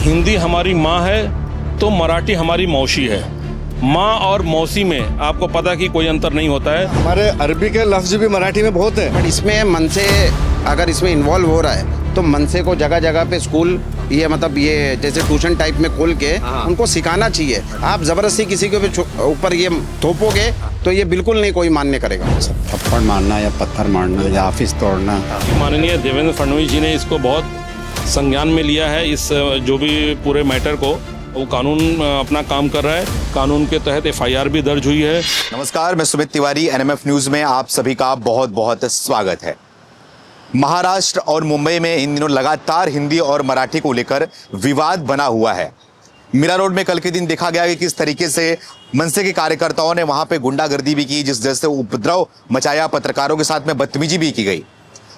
हिंदी हमारी माँ है तो मराठी हमारी मौसी है। माँ और मौसी में आपको पता कि कोई अंतर नहीं होता है। हमारे अरबी के लफ्ज भी मराठी में बहुत हैं। बट इसमें मन से अगर इसमें इन्वॉल्व हो रहा है तो मन से को जगह जगह पे स्कूल ये मतलब ये जैसे ट्यूशन टाइप में खोल के उनको सिखाना चाहिए। आप जबरदस्ती किसी के ऊपर ये थोपोगे तो ये बिल्कुल नहीं कोई मान्य करेगा। थप्पड़ मारना या पत्थर मारना या ऑफिस तोड़ना। माननीय देवेंद्र फडणवीस जी ने इसको बहुत संज्ञान में लिया है। इस जो भी पूरे मैटर को वो कानून अपना काम कर रहा है। कानून के तहत एफआईआर भी दर्ज हुई है। नमस्कार, मैं सुमित तिवारी, एनएमएफ न्यूज में आप सभी का बहुत बहुत स्वागत है। महाराष्ट्र और मुंबई में इन दिनों लगातार हिंदी और मराठी को लेकर विवाद बना हुआ है। मीरा रोड में कल के दिन देखा गया कि किस तरीके से मनसे के कार्यकर्ताओं ने वहां पे गुंडागर्दी भी की, जिस तरह से उपद्रव मचाया, पत्रकारों के साथ में बदतमीजी भी की गई।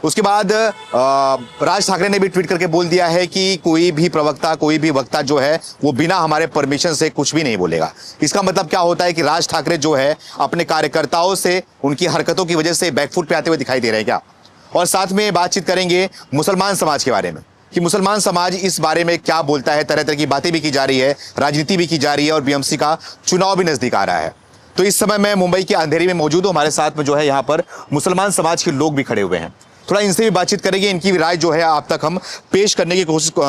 उसके बाद राज ठाकरे ने भी ट्वीट करके बोल दिया है कि कोई भी प्रवक्ता, कोई भी वक्ता जो है वो बिना हमारे परमिशन से कुछ भी नहीं बोलेगा। इसका मतलब क्या होता है कि राज ठाकरे जो है अपने कार्यकर्ताओं से उनकी हरकतों की वजह से बैकफुट पे आते हुए दिखाई दे रहे हैं क्या। और साथ में बातचीत करेंगे मुसलमान समाज के बारे में कि मुसलमान समाज इस बारे में क्या बोलता है। तरह तरह की बातें भी की जा रही है, राजनीति भी की जा रही है और बीएमसी का चुनाव भी नजदीक आ रहा है। तो इस समय मैं मुंबई के अंधेरी में मौजूद हूं। हमारे साथ में जो है यहाँ पर मुसलमान समाज के लोग भी खड़े हुए हैं। थोड़ा इनसे भी बातचीत करेंगे, इनकी भी राय जो है आप तक हम पेश करने की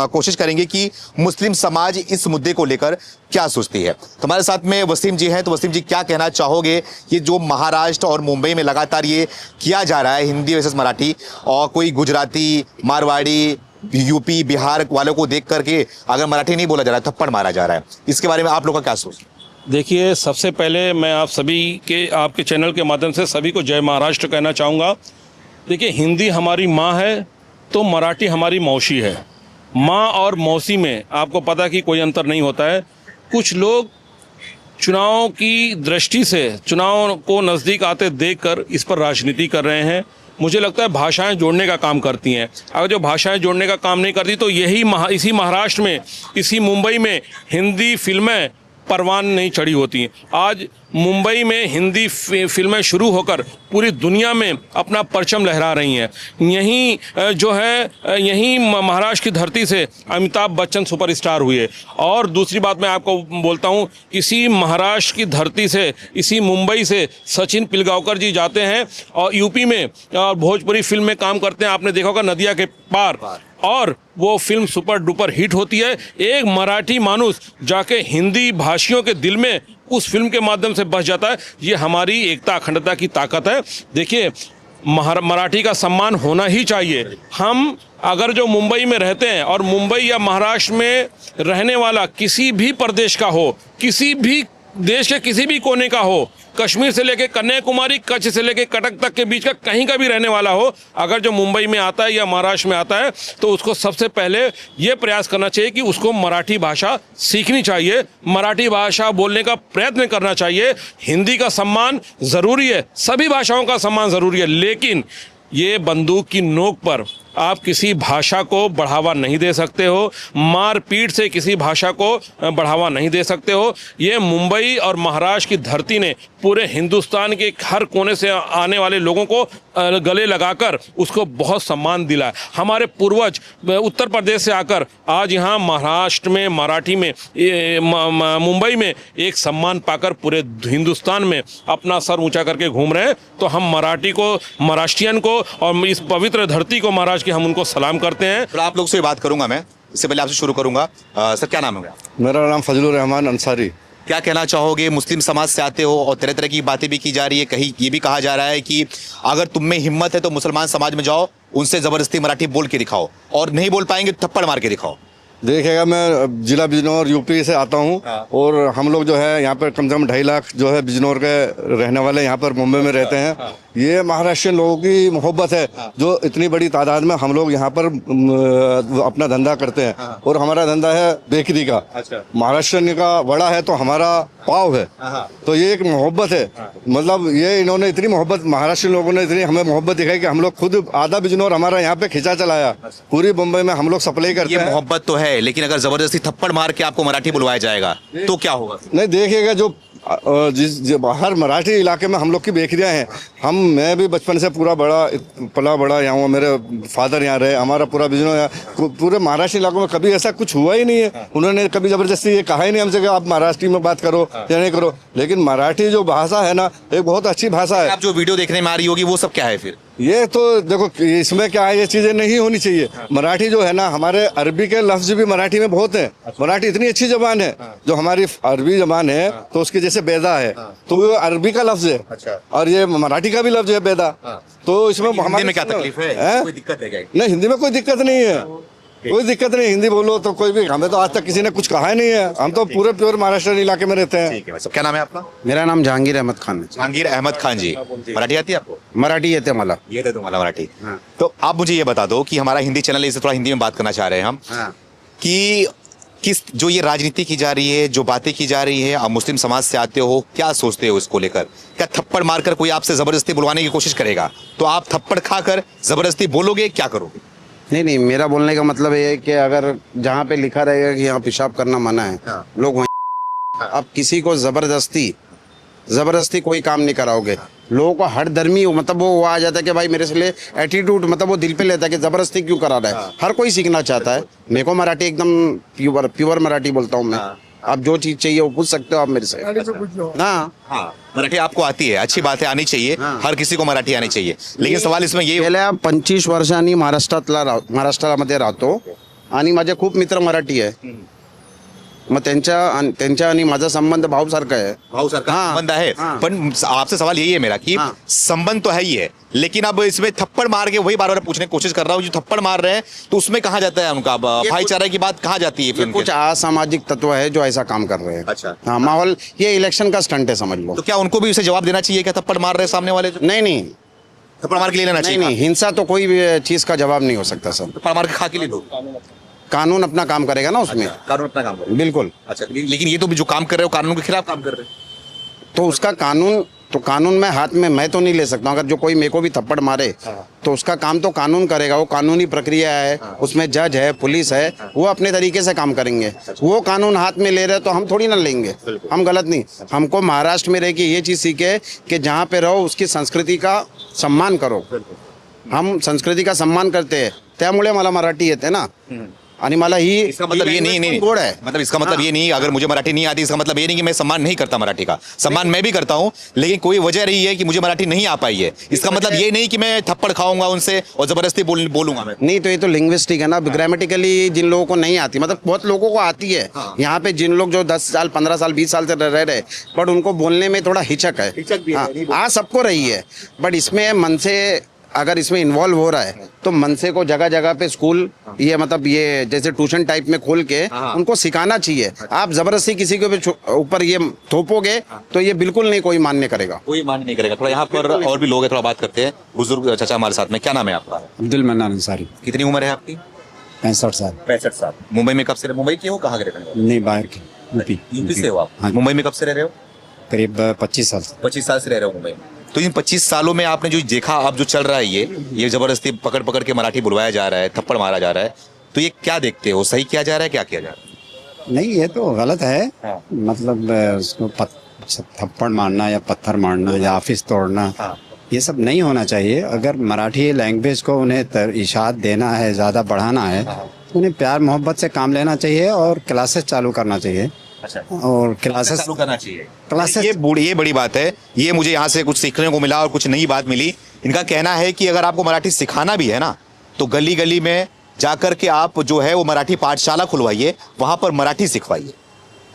कोशिश करेंगे कि मुस्लिम समाज इस मुद्दे को लेकर क्या सोचती है। तो हमारे साथ में वसीम जी हैं। तो वसीम जी, क्या कहना चाहोगे, ये जो महाराष्ट्र और मुंबई में लगातार ये किया जा रहा है हिंदी वर्सेस मराठी, और कोई गुजराती, मारवाड़ी, यूपी, बिहार वालों को देख करके अगर मराठी नहीं बोला जा रहा है, थप्पड़ मारा जा रहा है, इसके बारे में आप लोग का क्या सोच? देखिए, सबसे पहले मैं आप सभी के आपके चैनल के माध्यम से सभी को जय महाराष्ट्र कहना चाहूँगा। देखिए, हिंदी हमारी माँ है तो मराठी हमारी मौसी है। माँ और मौसी में आपको पता कि कोई अंतर नहीं होता है। कुछ लोग चुनाव की दृष्टि से चुनाव को नज़दीक आते देखकर इस पर राजनीति कर रहे हैं। मुझे लगता है भाषाएं जोड़ने का काम करती हैं। अगर जो भाषाएं जोड़ने का काम नहीं करती तो इसी महाराष्ट्र में, इसी मुंबई में हिंदी फिल्में परवान नहीं चढ़ी होती हैं। आज मुंबई में हिंदी फिल्में शुरू होकर पूरी दुनिया में अपना परचम लहरा रही हैं। यहीं जो है यहीं महाराष्ट्र की धरती से अमिताभ बच्चन सुपरस्टार हुए। और दूसरी बात मैं आपको बोलता हूँ, इसी महाराष्ट्र की धरती से, इसी मुंबई से सचिन पिलगांवकर जी जाते हैं और यूपी में भोजपुरी फिल्म में काम करते हैं। आपने देखा होगा नदिया के पार, और वो फिल्म सुपर डुपर हिट होती है। एक मराठी मानुस जाके हिंदी भाषियों के दिल में उस फिल्म के माध्यम से बस जाता है। ये हमारी एकता अखंडता की ताकत है। देखिए, मराठी का सम्मान होना ही चाहिए। हम अगर जो मुंबई में रहते हैं और मुंबई या महाराष्ट्र में रहने वाला किसी भी प्रदेश का हो, किसी भी देश के किसी भी कोने का हो, कश्मीर से लेकर कन्याकुमारी, कच्छ से लेकर कटक तक के बीच का कहीं का भी रहने वाला हो, अगर जो मुंबई में आता है या महाराष्ट्र में आता है तो उसको सबसे पहले ये प्रयास करना चाहिए कि उसको मराठी भाषा सीखनी चाहिए, मराठी भाषा बोलने का प्रयत्न करना चाहिए। हिंदी का सम्मान ज़रूरी है, सभी भाषाओं का सम्मान ज़रूरी है, लेकिन ये बंदूक की नोक पर आप किसी भाषा को बढ़ावा नहीं दे सकते हो। मारपीट से किसी भाषा को बढ़ावा नहीं दे सकते हो। ये मुंबई और महाराष्ट्र की धरती ने पूरे हिंदुस्तान के हर कोने से आने वाले लोगों को गले लगाकर उसको बहुत सम्मान दिला। हमारे पूर्वज उत्तर प्रदेश से आकर आज यहाँ महाराष्ट्र में, मराठी में, मुंबई में एक सम्मान पाकर पूरे हिंदुस्तान में अपना सर ऊंचा करके घूम रहे हैं। तो हम मराठी को, महाराष्ट्रियन को और इस पवित्र धरती को महाराष्ट्र कि हम उनको सलाम करते हैं। तो आप लोग से बात करूंगा मैं, इससे पहले आपसे शुरू करूंगा। सर, क्या नाम है? मेरा नाम फजलुर रहमान अंसारी। क्या कहना चाहोगे, मुस्लिम समाज से आते हो और तरह तरह की बातें भी की जा रही है, कहीं ये भी कहा जा रहा है कि अगर तुम में हिम्मत है तो मुसलमान समाज में जाओ, उनसे जबरदस्ती मराठी बोल के दिखाओ, और नहीं बोल पाएंगे थप्पड़ मार के दिखाओ। देखिएगा, मैं जिला बिजनौर यूपी से आता हूँ। और हम लोग जो है यहाँ पर कम से कम 2.5 लाख जो है बिजनौर के रहने वाले यहाँ पर मुंबई में रहते हैं। ये महाराष्ट्रियन लोगों की मोहब्बत है जो इतनी बड़ी तादाद में हम लोग यहाँ पर अपना धंधा करते हैं। और हमारा धंधा है बेकरी का। महाराष्ट्र का बड़ा है तो हमारा पाव है। तो ये एक मोहब्बत है। मतलब ये इन्होंने इतनी मोहब्बत, महाराष्ट्र लोगों ने इतनी हमें मोहब्बत दिखाई कि हम लोग खुद आधा बिजनौर हमारा यहाँ पे खिंचा चलाया। पूरी मुंबई में हम लोग सप्लाई करते हैं। मोहब्बत तो है, लेकिन अगर जबरदस्ती थप्पड़ मार के आपको मराठी बुलवाया जाएगा तो क्या होगा? नहीं, देखिएगा, जो हर मराठी इलाके में हम लोग की बेकरियां हैं, मैं भी बचपन से पूरा पला बड़ा यहाँ हूँ। मेरे फादर यहाँ रहे, हमारा पूरा बिजनेस पूरे महाराष्ट्र इलाकों में कभी ऐसा कुछ हुआ ही नहीं है। उन्होंने कभी जबरदस्ती ये कहा ही नहीं हमसे कि आप महाराष्ट्री में बात करो या नहीं करो। लेकिन मराठी जो भाषा है ना, एक बहुत अच्छी भाषा है। आप जो वीडियो देखने में आ रही होगी वो सब क्या है फिर? ये तो देखो इसमें क्या है, ये चीजें नहीं होनी चाहिए। मराठी जो है ना, हमारे अरबी के लफ्ज भी मराठी में बहुत हैं। मराठी इतनी अच्छी जबान है, जो हमारी अरबी जबान है तो उसकी जैसे बेदा है तो वो अरबी का लफ्ज है, और ये मराठी का भी लफ्ज है बेदा। तो इसमें हिंदी में क्या तकलीफ है? कोई दिक्कत है क्या? नहीं, हिंदी में कोई दिक्कत नहीं है, कोई दिक्कत नहीं। हिंदी बोलो तो कोई भी, हमें तो आज तक किसी ने कुछ कहा ही नहीं है। हम तो पूरे प्योर महाराष्ट्र इलाके में रहते हैं। ठीक है भाई साहब, क्या नाम है आपका? मेरा नाम जहांगीर अहमद खान है। जहांगीर अहमद खान जी, मराठी आती है आपको? मराठी येते मला। ये दे दो मला मराठी। तो आप मुझे ये बता दो कि हमारा हिंदी चैनल है, इससे थोड़ा हिंदी में बात करना चाह रहे हैं हम, कि किस जो ये राजनीति की जा रही है, जो बातें की जा रही है, आप मुस्लिम समाज से आते हो, क्या सोचते हो इसको लेकर? क्या थप्पड़ मारकर कोई आपसे जबरदस्ती बुलवाने की कोशिश करेगा तो आप थप्पड़ खाकर जबरदस्ती बोलोगे, क्या करोगे? नहीं, मेरा बोलने का मतलब ये है कि अगर जहाँ पे लिखा रहेगा कि यहाँ पेशाब करना मना है, लोग वहीं। अब किसी को जबरदस्ती कोई काम नहीं कराओगे। लोगों को हर धर्मी मतलब वो आ जाता है कि भाई मेरे से ले एटीट्यूड, मतलब वो दिल पे लेता है कि जबरदस्ती क्यों करा रहा है। हर कोई सीखना चाहता है। मेरे को मराठी एकदम प्योर मराठी बोलता हूँ मैं। आप जो चीज चाहिए वो पूछ सकते हो आप मेरे से। हाँ, मराठी आपको आती है, अच्छी बात है, आनी चाहिए। हर किसी को मराठी आनी चाहिए। लेकिन सवाल इसमें ये, गेल्या 25 वर्षांनी महाराष्ट्रामध्ये राहतो आणि माझे खूप मित्र मराठी आहे। मग त्यांच्या आणि माझा संबंध भाऊसारखा आहे। भाऊसारखा संबंध है। पण आपसे सवाल यही है मेरा कि संबंध तो है ही है, लेकिन अब इसमें थप्पड़ मार के, वही बार बार पूछने की कोशिश कर रहा हूँ, जो थप्पड़ मार रहे हैं तो उसमें कहाँ जाता है उनका भाईचारे की बात कहाँ जाती है? फिर कुछ असामाजिक तत्व है जो ऐसा काम कर रहे हैं। अच्छा। हाँ, माहौल ये इलेक्शन का स्टंट है समझ लो। तो क्या उनको भी उसे जवाब देना चाहिए? क्या थप्पड़ मार रहे हैं सामने वाले? नहीं, थप्पड़ मार के ले लेना चाहिए? नहीं, हिंसा तो कोई भी चीज का जवाब नहीं हो सकता सर। थप्पड़ मार के खा के ले लो, कानून अपना काम करेगा ना उसमें। कानून अपना काम करेगा, बिल्कुल। अच्छा, लेकिन ये तो भी जो काम कर रहे हो कानून के खिलाफ काम कर रहे हैं, तो उसका कानून में हाथ में मैं तो नहीं ले सकता हूँ। अगर जो कोई मेरे को भी थप्पड़ मारे तो उसका काम तो कानून करेगा। वो कानूनी प्रक्रिया है, उसमें जज है, पुलिस है, वो अपने तरीके से काम करेंगे। वो कानून हाथ में ले रहे तो हम थोड़ी ना लेंगे। हम गलत नहीं। हमको महाराष्ट्र में रह के ये चीज़ सीखे कि जहाँ पे रहो उसकी संस्कृति का सम्मान करो। हम संस्कृति का सम्मान करते हैं, त्यामुळे मला मराठी येते ना। आणि मला ही, इसका मतलब ये नहीं गोड है। मतलब इसका मतलब ये नहीं, अगर मुझे मराठी नहीं आती इसका मतलब ये नहीं कि मैं सम्मान नहीं करता मराठी का। सम्मान मैं भी करता हूँ, लेकिन कोई वजह रही है कि मुझे मराठी नहीं आ पाई है। इसका मतलब ये नहीं कि मैं थप्पड़ खाऊंगा उनसे और जबरदस्ती बोलूंगा मैं। नहीं, तो ये तो लिंग्विस्टिक है ना। ग्रामेटिकली जिन लोगों को नहीं आती, मतलब बहुत लोगों को आती है। यहाँ पे जिन लोग जो 10 साल 15 साल 20 साल से रह रहे, बट उनको बोलने में थोड़ा हिचक है। हाँ, सबको रही है, बट इसमें मन से अगर इसमें इन्वॉल्व हो रहा है तो मन से को जगह जगह पे स्कूल, ये मतलब ये जैसे ट्यूशन टाइप में खोल के उनको सिखाना चाहिए। आप जबरदस्ती किसी के ऊपर ये थोपोगे तो ये बिल्कुल नहीं कोई मान्य करेगा। कोई मान्य नहीं करेगा। थोड़ा यहाँ पर और भी लोग हैं, थोड़ा बात करते हैं। बुजुर्ग चाचा हमारे साथ में, क्या नाम है आपका? अब्दुल मन्नान अंसारी। कितनी उम्र है आपकी? 65 साल। 65 साल। मुंबई में कब से? मुंबई के हो, कहाँ के रहने वाले? नहीं, बाहर की, यूपी से हो आप? हाँ। मुंबई में कब से रह रहे हो? करीब 25 साल। 25 साल से रह रहे हो मुंबई में। तो इन 25 सालों में आपने जो देखा, अब जो चल रहा है ये जबरदस्ती पकड़ के मराठी बुलवाया जा रहा है, थप्पड़ मारा जा रहा है, तो ये क्या देखते हो? सही किया जा रहा है, क्या किया जा रहा है? नहीं, ये तो गलत है। हाँ। मतलब उसको थप्पड़ मारना या पत्थर मारना या ऑफिस तोड़ना, ये सब नहीं होना चाहिए। अगर मराठी लैंग्वेज को उन्हें इशात देना है, ज़्यादा बढ़ाना है, तो उन्हें प्यार मोहब्बत से काम लेना चाहिए और क्लासेस चालू करना चाहिए। अच्छा, और क्लासेस चालू करना चाहिए। क्लासेस, ये बड़ी बात है। ये मुझे यहाँ से कुछ सीखने को मिला और कुछ नई बात मिली। इनका कहना है कि अगर आपको मराठी सिखाना भी है ना, तो गली गली में जाकर के आप जो है वो मराठी पाठशाला खुलवाइए, वहां पर मराठी सिखवाइए।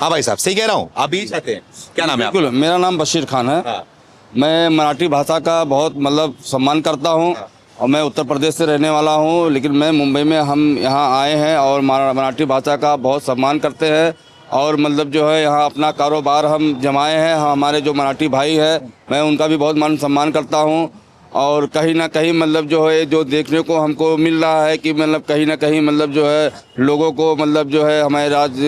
हाँ भाई साहब, सही कह रहा हूँ? आप भी चाहते हैं? क्या नाम है आपका? बिल्कुल, मेरा नाम बशीर खान है। हाँ। मैं मराठी भाषा का बहुत मतलब सम्मान करता हूँ और मैं उत्तर प्रदेश से रहने वाला हूँ, लेकिन मैं मुंबई में हम यहाँ आए हैं और मराठी भाषा का बहुत सम्मान करते हैं। और मतलब जो है यहाँ अपना कारोबार हम जमाए हैं। हमारे जो मराठी भाई है, मैं उनका भी बहुत मान सम्मान करता हूँ। और कहीं ना कहीं मतलब जो है जो देखने को हमको मिल रहा है कि मतलब कहीं ना कहीं मतलब जो है लोगों को मतलब जो है हमारे राज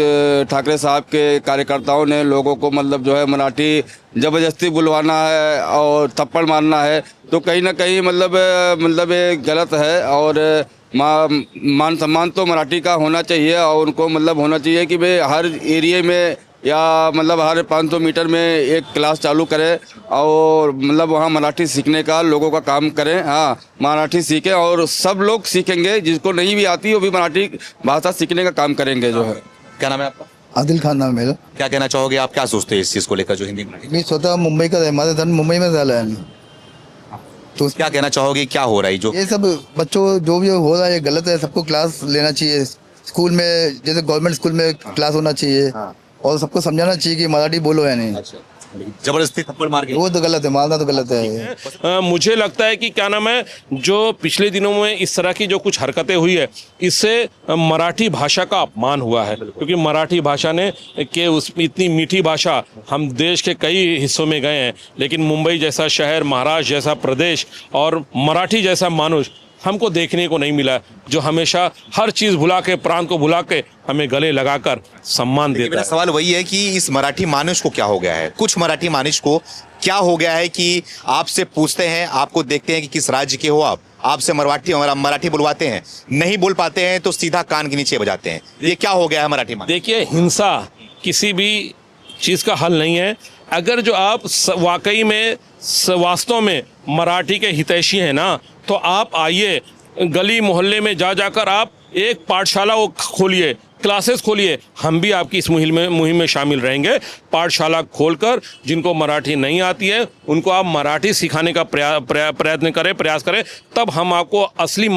ठाकरे साहब के कार्यकर्ताओं ने लोगों को मतलब जो है मराठी ज़बरदस्ती बुलवाना है और थप्पड़ मारना है, तो कहीं ना कहीं मतलब ये गलत है। और मान सम्मान तो मराठी का होना चाहिए और उनको मतलब होना चाहिए कि भाई हर एरिया में या मतलब हर 500 मीटर में एक क्लास चालू करे और मतलब वहाँ मराठी सीखने का लोगों का काम करें। हाँ, मराठी सीखें और सब लोग सीखेंगे, जिसको नहीं भी आती वो भी मराठी भाषा सीखने का काम करेंगे जो है। क्या नाम है आपका? आदिल खान नाम है मेरा। क्या कहना चाहोगे आप, क्या सोचते हैं इस चीज़ को लेकर जो हिंदी मराठी? मैं स्वतः मुंबई का हमारे धन मुंबई में रहला है, तो क्या कहना चाहोगे, क्या हो रहा है जो ये सब बच्चों जो भी हो रहा है ये गलत है। सबको क्लास लेना चाहिए स्कूल में, जैसे गवर्नमेंट स्कूल में क्लास होना चाहिए और सबको समझाना चाहिए कि मराठी बोलो या नहीं। जबरदस्ती थप्पड़ मार के? वो तो गलत है, मारना तो गलत है। मुझे लगता है कि क्या नाम है, जो पिछले दिनों में इस तरह की जो कुछ हरकतें हुई है, इससे मराठी भाषा का अपमान हुआ है। क्योंकि मराठी भाषा ने के उस इतनी मीठी भाषा, हम देश के कई हिस्सों में गए हैं, लेकिन मुंबई जैसा शहर, महाराष्ट्र जैसा प्रदेश और मराठी जैसा मानुष हमको देखने को नहीं मिला, जो हमेशा हर चीज़ भुला के, प्रांत को भुला के हमें गले लगाकर सम्मान देता मेरा है। सवाल वही है कि इस मराठी मानुष को क्या हो गया है, कुछ मराठी मानुष को क्या हो गया है कि आपसे पूछते हैं, आपको देखते हैं कि किस राज्य के हो आप, आपसे मराठी बुलवाते हैं, नहीं बोल पाते हैं तो सीधा कान के नीचे बजाते हैं। ये क्या हो गया है मराठी मानुष? देखिए, हिंसा किसी भी चीज़ का हल नहीं है। अगर जो आप वाकई में वास्तव में मराठी के हितैषी हैं ना, तो आप आइए, गली मोहल्ले में जाकर आप एक पाठशाला वो खोलिए, क्लासेस खोलिए। हम भी आपकी इस मुहिम में शामिल रहेंगे। पाठशाला खोलकर जिनको मराठी नहीं आती है उनको आप मराठी सिखाने का प्रयत्न करें, प्रयास करें, तब हम आपको असली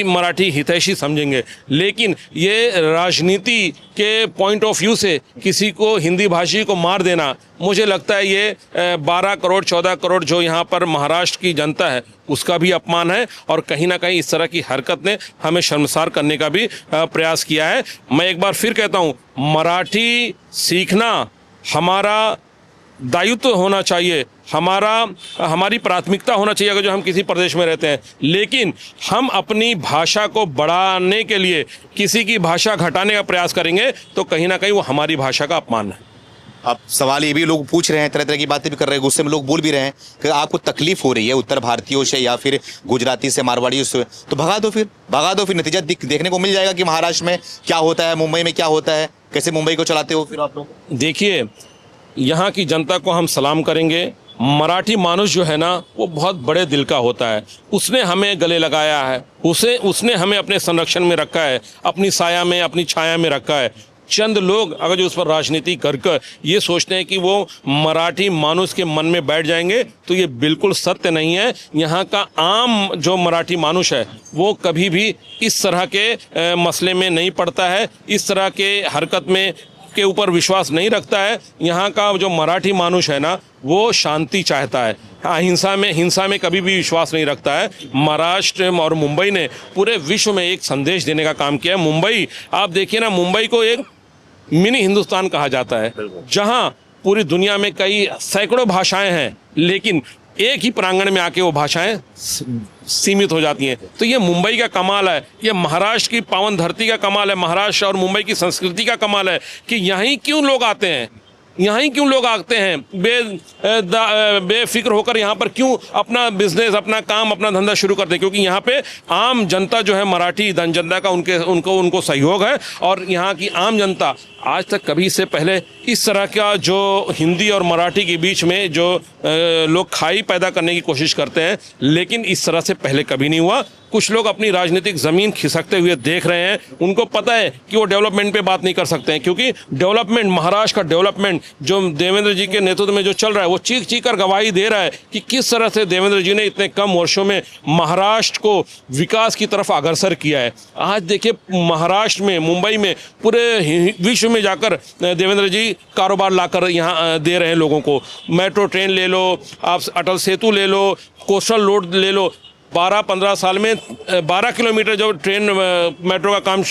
मराठी हितैषी समझेंगे। लेकिन ये राजनीति के पॉइंट ऑफ व्यू से किसी को, हिंदी भाषी को मार देना, मुझे लगता है ये 12 करोड़ 14 करोड़ जो यहाँ पर महाराष्ट्र की जनता है उसका भी अपमान है, और कहीं ना कहीं इस तरह की हरकत ने हमें शर्मसार करने का भी प्रयास किया है। मैं एक बार फिर कहता हूँ, मराठी सीखना हमारा दायित्व होना चाहिए, हमारी प्राथमिकता होना चाहिए अगर जो हम किसी प्रदेश में रहते हैं। लेकिन हम अपनी भाषा को बढ़ाने के लिए किसी की भाषा घटाने का प्रयास करेंगे तो कहीं ना कहीं वो हमारी भाषा का अपमान है। अब सवाल ये भी लोग पूछ रहे हैं, तरह तरह की बातें भी कर रहे हैं, गुस्से में लोग बोल भी रहे हैं कि आपको तकलीफ हो रही है उत्तर भारतीयों से या फिर गुजराती से, मारवाड़ियों से, तो भगा दो फिर नतीजा देखने को मिल जाएगा कि महाराष्ट्र में क्या होता है, मुंबई में क्या होता है, कैसे मुंबई को चलाते हो फिर आप लोग। देखिए, यहाँ की जनता को हम सलाम करेंगे। मराठी मानुष जो है ना, वो बहुत बड़े दिल का होता है। उसने हमें गले लगाया है, उसने हमें अपने संरक्षण में रखा है, अपनी साया में, अपनी छाया में रखा है। चंद लोग अगर जो उस पर राजनीति कर ये सोचते हैं कि वो मराठी मानुष के मन में बैठ जाएंगे, तो ये बिल्कुल सत्य नहीं है। यहाँ का आम जो मराठी मानुष है वो कभी भी इस तरह के मसले में नहीं पड़ता है, इस तरह के हरकत में के ऊपर विश्वास नहीं रखता है। यहाँ का जो मराठी मानुष है ना, वो शांति चाहता है, हिंसा में कभी भी विश्वास नहीं रखता है। महाराष्ट्र और मुंबई ने पूरे विश्व में एक संदेश देने का काम किया है। मुंबई, आप देखिए ना, मुंबई को एक मिनी हिंदुस्तान कहा जाता है, जहां पूरी दुनिया में कई सैकड़ों भाषाएं हैं, लेकिन एक ही प्रांगण में आके वो भाषाएं सीमित हो जाती हैं। तो ये मुंबई का कमाल है, ये महाराष्ट्र की पावन धरती का कमाल है, महाराष्ट्र और मुंबई की संस्कृति का कमाल है कि यहीं क्यों लोग आते हैं, बेफिक्र होकर यहाँ पर क्यों अपना बिजनेस, अपना काम, अपना धंधा शुरू करते हैं। क्योंकि यहाँ पे आम जनता जो है, मराठी जनता का उनको सहयोग है। और यहाँ की आम जनता आज तक कभी से पहले इस तरह का जो हिंदी और मराठी के बीच में जो लोग खाई पैदा करने की कोशिश करते हैं, लेकिन इस तरह से पहले कभी नहीं हुआ। कुछ लोग अपनी राजनीतिक ज़मीन खिसकते हुए देख रहे हैं। उनको पता है कि वो डेवलपमेंट पे बात नहीं कर सकते हैं, क्योंकि डेवलपमेंट, महाराष्ट्र का डेवलपमेंट जो देवेंद्र जी के नेतृत्व में जो चल रहा है, वो चीख कर गवाही दे रहा है कि किस तरह से देवेंद्र जी ने इतने कम वर्षों में महाराष्ट्र को विकास की तरफ अग्रसर किया है। आज देखिए, महाराष्ट्र में, मुंबई में, पूरे विश्व में जाकर देवेंद्र जी कारोबार लाकर यहाँ दे रहे हैं लोगों को। मेट्रो ट्रेन ले लो, आप अटल सेतु ले लो, कोस्टल रोड ले लो। 12-15 साल में 12 किलोमीटर जो ट्रेन मेट्रो का काम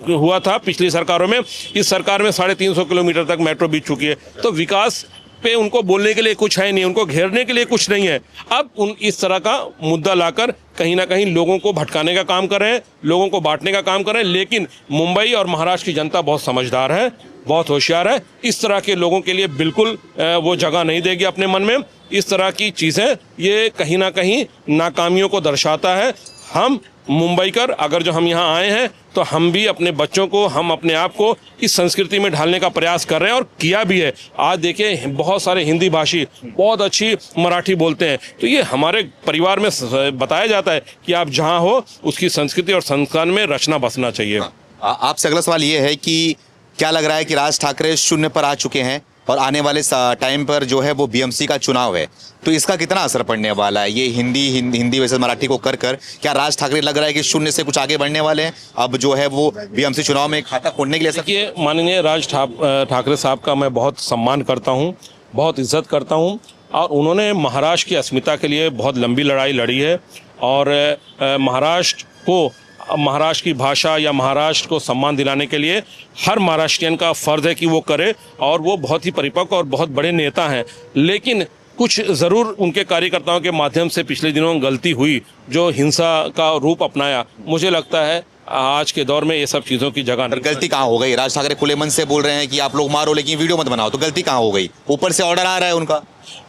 हुआ था पिछली सरकारों में, इस सरकार में 350 किलोमीटर तक मेट्रो बीत चुकी है। तो विकास पे उनको बोलने के लिए कुछ है नहीं, उनको घेरने के लिए कुछ नहीं है। अब इस तरह का मुद्दा लाकर कहीं ना कहीं लोगों को भटकाने का काम कर रहे हैं, लोगों को बांटने का काम कर रहे हैं। लेकिन मुंबई और महाराष्ट्र की जनता बहुत समझदार है, बहुत होशियार है। इस तरह के लोगों के लिए बिल्कुल वो जगह नहीं देगी अपने मन में। इस तरह की चीज़ें ये कहीं ना कहीं नाकामियों को दर्शाता है। हम मुंबईकर अगर जो हम यहाँ आए हैं तो हम भी अपने बच्चों को, हम अपने आप को इस संस्कृति में ढालने का प्रयास कर रहे हैं और किया भी है। आज देखिए बहुत सारे हिंदी भाषी बहुत अच्छी मराठी बोलते हैं, तो ये हमारे परिवार में बताया जाता है कि आप जहाँ हो उसकी संस्कृति और संस्कार में रचना बसना चाहिए। आपसे अगला सवाल ये है कि क्या लग रहा है कि राज ठाकरे शून्य पर आ चुके हैं और आने वाले टाइम पर जो है वो बीएमसी का चुनाव है, तो इसका कितना असर पड़ने वाला है? ये हिंदी वैसे मराठी को कर क्या राज ठाकरे लग रहा है कि शून्य से कुछ आगे बढ़ने वाले हैं, अब जो है वो बीएमसी चुनाव में खाता खोलने के लिए? देखिए माननीय राज ठाकरे साहब का मैं बहुत सम्मान करता हूँ, बहुत इज्जत करता हूँ, और उन्होंने महाराष्ट्र की अस्मिता के लिए बहुत लंबी लड़ाई लड़ी है और महाराष्ट्र की भाषा या महाराष्ट्र को सम्मान दिलाने के लिए हर महाराष्ट्रियन का फ़र्ज़ है कि वो करे, और वो बहुत ही परिपक्व और बहुत बड़े नेता हैं। लेकिन कुछ ज़रूर उनके कार्यकर्ताओं के माध्यम से पिछले दिनों गलती हुई, जो हिंसा का रूप अपनाया। मुझे लगता है आज के दौर में ये सब चीज़ों की जगह नहीं। गलती कहाँ हो गई? राज ठाकरे खुले मन से बोल रहे हैं कि आप लोग मारो लेकिन वीडियो मत बनाओ, तो गलती कहाँ हो गई? ऊपर से ऑर्डर आ रहा है उनका।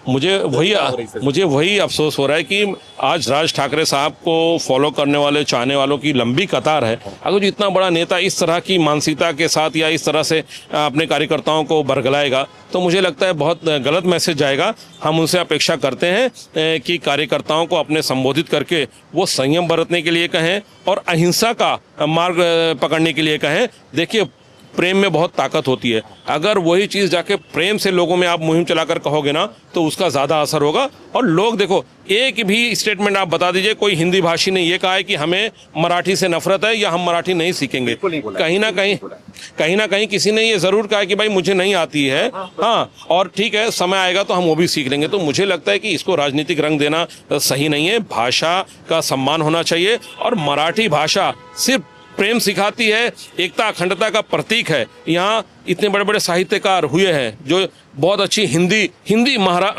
मुझे वही अफसोस हो रहा है कि आज राज ठाकरे साहब को फॉलो करने वाले, चाहने वालों की लंबी कतार है। अगर जो इतना बड़ा नेता इस तरह की मानसिकता के साथ या इस तरह से अपने कार्यकर्ताओं को बरगलाएगा तो मुझे लगता है बहुत गलत मैसेज जाएगा। हम उनसे अपेक्षा करते हैं कि कार्यकर्ताओं को अपने संबोधित करके वो संयम बरतने के लिए कहें और अहिंसा का मार्ग पकड़ने के लिए कहें। देखिए प्रेम में बहुत ताकत होती है, अगर वही चीज़ जाके प्रेम से लोगों में आप मुहिम चलाकर कहोगे ना तो उसका ज़्यादा असर होगा। और लोग देखो, एक भी स्टेटमेंट आप बता दीजिए, कोई हिंदी भाषी ने ये कहा है कि हमें मराठी से नफरत है या हम मराठी नहीं सीखेंगे। कहीं ना कहीं किसी ने ये ज़रूर कहा है कि भाई मुझे नहीं आती है, हाँ, और ठीक है समय आएगा तो हम वो भी सीख लेंगे। तो मुझे लगता है कि इसको राजनीतिक रंग देना सही नहीं है। भाषा का सम्मान होना चाहिए, और मराठी भाषा सिर्फ प्रेम सिखाती है, एकता अखंडता का प्रतीक है। यहाँ इतने बड़े बड़े साहित्यकार हुए हैं जो बहुत अच्छी हिंदी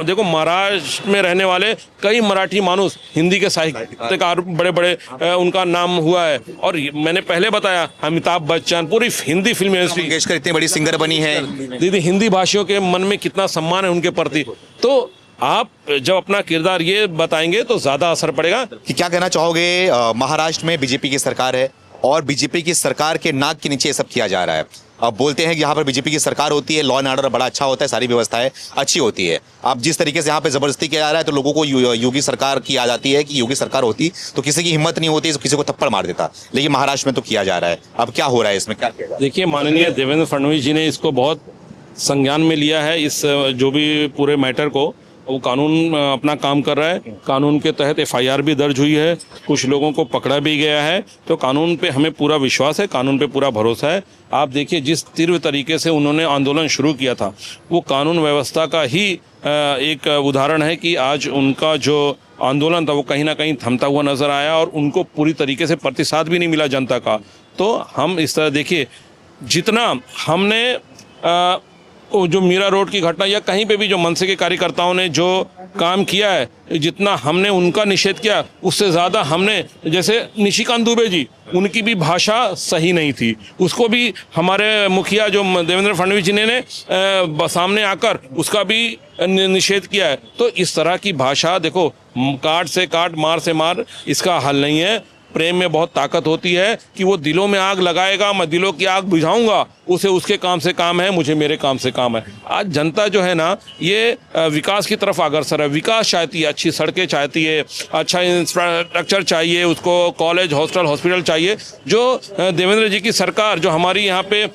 देखो महाराष्ट्र में रहने वाले कई मराठी मानुस हिंदी के साहित्यकार बड़े बड़े उनका नाम हुआ है। और मैंने पहले बताया अमिताभ बच्चन, पूरी हिंदी फिल्म इंडस्ट्री, मंगेशकर इतनी बड़ी सिंगर बनी है। दीदी हिंदी भाषियों के मन में कितना सम्मान है उनके प्रति। तो आप जब अपना किरदार ये बताएंगे तो ज़्यादा असर पड़ेगा। कि क्या कहना चाहोगे? महाराष्ट्र में बीजेपी की सरकार है और बीजेपी की सरकार के नाक के नीचे ये सब किया जा रहा है। अब बोलते हैं कि यहाँ पर बीजेपी की सरकार होती है, लॉ एंड ऑर्डर बड़ा अच्छा होता है, सारी व्यवस्थाएं अच्छी होती है। अब जिस तरीके से यहाँ पे जबरदस्ती किया जा रहा है तो लोगों को योगी सरकार की याद आती है कि योगी सरकार होती तो किसी की हिम्मत नहीं होती तो किसी को थप्पड़ मार देता, लेकिन महाराष्ट्र में तो किया जा रहा है। अब क्या हो रहा है इसमें? क्या देखिए माननीय देवेंद्र फडणवीस जी ने इसको बहुत संज्ञान में लिया है, इस जो भी पूरे मैटर को। वो कानून अपना काम कर रहा है, कानून के तहत एफआईआर भी दर्ज हुई है, कुछ लोगों को पकड़ा भी गया है। तो कानून पे हमें पूरा विश्वास है, कानून पे पूरा भरोसा है। आप देखिए जिस तीव्र तरीके से उन्होंने आंदोलन शुरू किया था वो कानून व्यवस्था का ही एक उदाहरण है कि आज उनका जो आंदोलन था वो कहीं ना कहीं थमता हुआ नजर आया और उनको पूरी तरीके से प्रतिसाद भी नहीं मिला जनता का। तो हम इस तरह देखिए, जितना हमने जो मीरा रोड की घटना या कहीं पे भी जो मनसे के कार्यकर्ताओं ने जो काम किया है, जितना हमने उनका निषेध किया उससे ज़्यादा हमने, जैसे निशिकांत दुबे जी, उनकी भी भाषा सही नहीं थी, उसको भी हमारे मुखिया जो देवेंद्र फडणवीस जी ने सामने आकर उसका भी निषेध किया है। तो इस तरह की भाषा देखो, काट से काट, मार से मार, इसका हल नहीं है। प्रेम में बहुत ताकत होती है कि वो दिलों में आग लगाएगा, मैं दिलों की आग बुझाऊंगा, उसे उसके काम से काम है, मुझे मेरे काम से काम है। आज जनता जो है ना ये विकास की तरफ अग्रसर है, विकास चाहती है, अच्छी सड़कें चाहती है, अच्छा इंफ्रास्ट्रक्चर चाहिए, उसको कॉलेज हॉस्टल हॉस्पिटल चाहिए। जो देवेंद्र जी की सरकार, जो हमारी यहाँ पे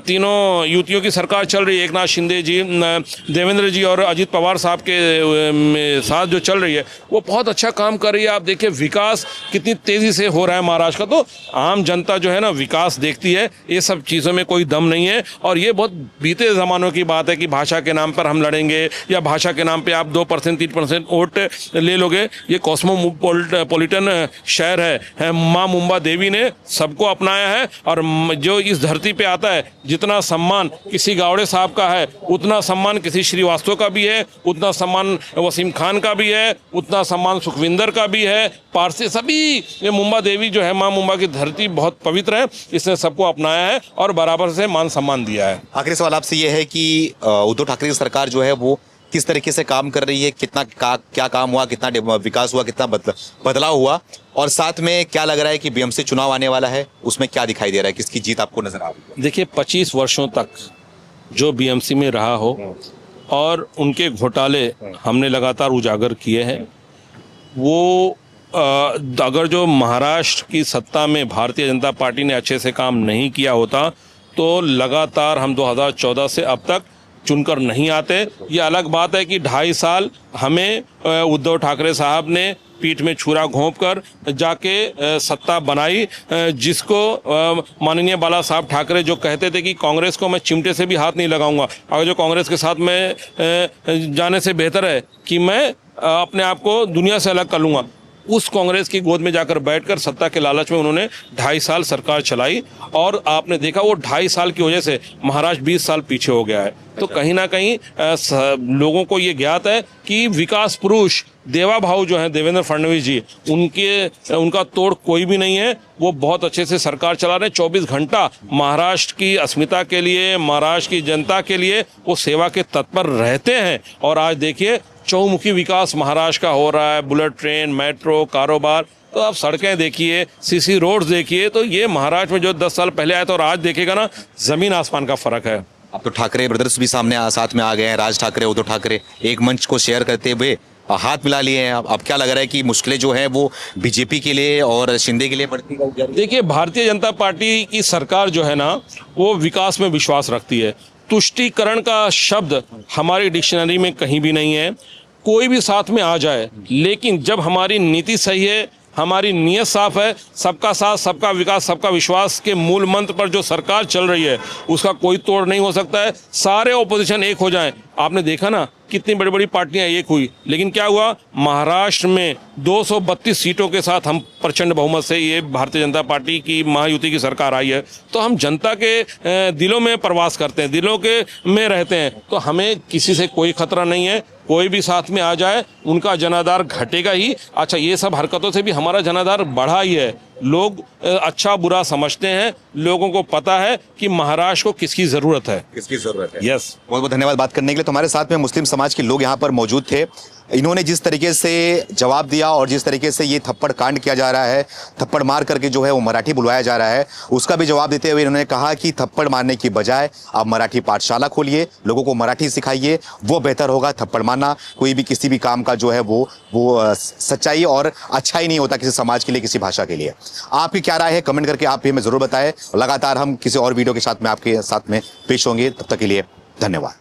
तीनों युतियों की सरकार चल रही है, एकनाथ शिंदे जी, देवेंद्र जी और अजित पवार साहब के साथ जो चल रही है, वो बहुत अच्छा काम कर रही है। आप देखिए विकास कितनी तेज़ी से हो रहा है महाराष्ट्र का। तो आम जनता जो है ना विकास देखती है, ये सब चीज़ों में कोई दम नहीं है। और ये बहुत बीते ज़मानों की बात है कि भाषा के नाम पर हम लड़ेंगे या भाषा के नाम पे आप 2% 3% वोट ले लोगे। ये कॉस्मोपॉलिटन शहर है, माँ मुंबा देवी ने सबको अपनाया है। और जो इस धरती पे आता है, जितना सम्मान किसी गावड़े साहब का है उतना सम्मान किसी श्रीवास्तव का भी है, उतना सम्मान वसीम खान का भी है, उतना सम्मान सुखविंदर का भी है, पारसी, सभी। ये मुंबा देवी जो है, माँ मुंबा की धरती बहुत पवित्र है, इसने सबको अपनाया है और बराबर से मान सम्मान दिया है। आखिरी सवाल आपसे ये है कि उद्धव ठाकरे की सरकार जो है वो किस तरीके से काम कर रही है, क्या काम हुआ, कितना विकास हुआ, कितना बदलाव हुआ, और साथ में क्या लग रहा है कि बीएमसी चुनाव आने वाला है, उसमें क्या दिखाई दे रहा है, किसकी जीत आपको नजर आ रही है? देखिए 25 वर्षों तक जो बीएमसी में रहा हो और उनके घोटाले हमने लगातार उजागर किए हैं, वो अगर जो महाराष्ट्र की सत्ता में भारतीय जनता पार्टी ने अच्छे से काम नहीं किया होता तो लगातार हम 2014 से अब तक चुनकर नहीं आते। ये अलग बात है कि 2.5 साल हमें उद्धव ठाकरे साहब ने पीठ में छुरा घोंप कर जाके सत्ता बनाई, जिसको माननीय बाला साहब ठाकरे जो कहते थे कि कांग्रेस को मैं चिमटे से भी हाथ नहीं लगाऊंगा, अगर जो कांग्रेस के साथ में जाने से बेहतर है कि मैं अपने आप को दुनिया से अलग कर लूँगा, उस कांग्रेस की गोद में जाकर बैठकर सत्ता के लालच में उन्होंने 2.5 साल सरकार चलाई और आपने देखा वो 2.5 साल की वजह से महाराष्ट्र 20 साल पीछे हो गया है। तो कहीं ना कहीं लोगों को ये ज्ञात है कि विकास पुरुष देवा भाऊ जो हैं देवेंद्र फडणवीस जी, उनका तोड़ कोई भी नहीं है। वो बहुत अच्छे से सरकार चला रहे हैं, 24 घंटा महाराष्ट्र की अस्मिता के लिए, महाराष्ट्र की जनता के लिए वो सेवा के तत्पर रहते हैं। और आज देखिए चौमुखी विकास महाराष्ट्र का हो रहा है, बुलेट ट्रेन, मेट्रो, कारोबार, तो आप सड़कें देखिए, सीसी रोड्स देखिए, तो ये महाराष्ट्र में जो 10 साल पहले आया था और आज देखेगा ना, जमीन आसमान का फर्क है। अब तो ठाकरे ब्रदर्स भी साथ में आ गए हैं, राज ठाकरे, उद्धव ठाकरे एक मंच को शेयर करते हुए हाथ मिला लिए हैं। अब क्या लग रहा है कि मुश्किलें जो है वो बीजेपी के लिए और शिंदे के लिए बढ़ती है? देखिए भारतीय जनता पार्टी की सरकार जो है ना, वो विकास में विश्वास रखती है। तुष्टीकरण का शब्द हमारी डिक्शनरी में कहीं भी नहीं है। कोई भी साथ में आ जाए, लेकिन जब हमारी नीति सही है, हमारी नीयत साफ है, सबका साथ, सबका विकास, सबका विश्वास के मूल मंत्र पर जो सरकार चल रही है, उसका कोई तोड़ नहीं हो सकता है। सारे ऑपोजिशन एक हो जाएं। आपने देखा ना कितनी बड़ी बड़ी पार्टियां एक हुई, लेकिन क्या हुआ, महाराष्ट्र में 232 सीटों के साथ हम प्रचंड बहुमत से ये भारतीय जनता पार्टी की महायुति की सरकार आई है। तो हम जनता के दिलों में प्रवास करते हैं, दिलों के में रहते हैं, तो हमें किसी से कोई खतरा नहीं है। कोई भी साथ में आ जाए उनका जनाधार घटेगा ही। अच्छा, ये सब हरकतों से भी हमारा जनाधार बढ़ा ही है। लोग अच्छा बुरा समझते हैं, लोगों को पता है कि महाराष्ट्र को किसकी जरूरत है, किसकी जरूरत है। यस, बहुत बहुत धन्यवाद बात करने के लिए। तो हमारे साथ में मुस्लिम समाज के लोग यहाँ पर मौजूद थे। इन्होंने जिस तरीके से जवाब दिया और जिस तरीके से ये थप्पड़ कांड किया जा रहा है, थप्पड़ मार करके जो है वो मराठी बुलवाया जा रहा है, उसका भी जवाब देते हुए इन्होंने कहा कि थप्पड़ मारने की बजाय आप मराठी पाठशाला खोलिए, लोगों को मराठी सिखाइए, वो बेहतर होगा। थप्पड़ मारना कोई भी किसी भी काम का जो है वो सच्चाई और अच्छाई नहीं होता किसी समाज के लिए, किसी भाषा के लिए। आपकी क्या राय है कमेंट करके आप हमें जरूर बताएं। लगातार हम किसी और वीडियो के साथ में आपके साथ में पेश होंगे, तब तक के लिए धन्यवाद।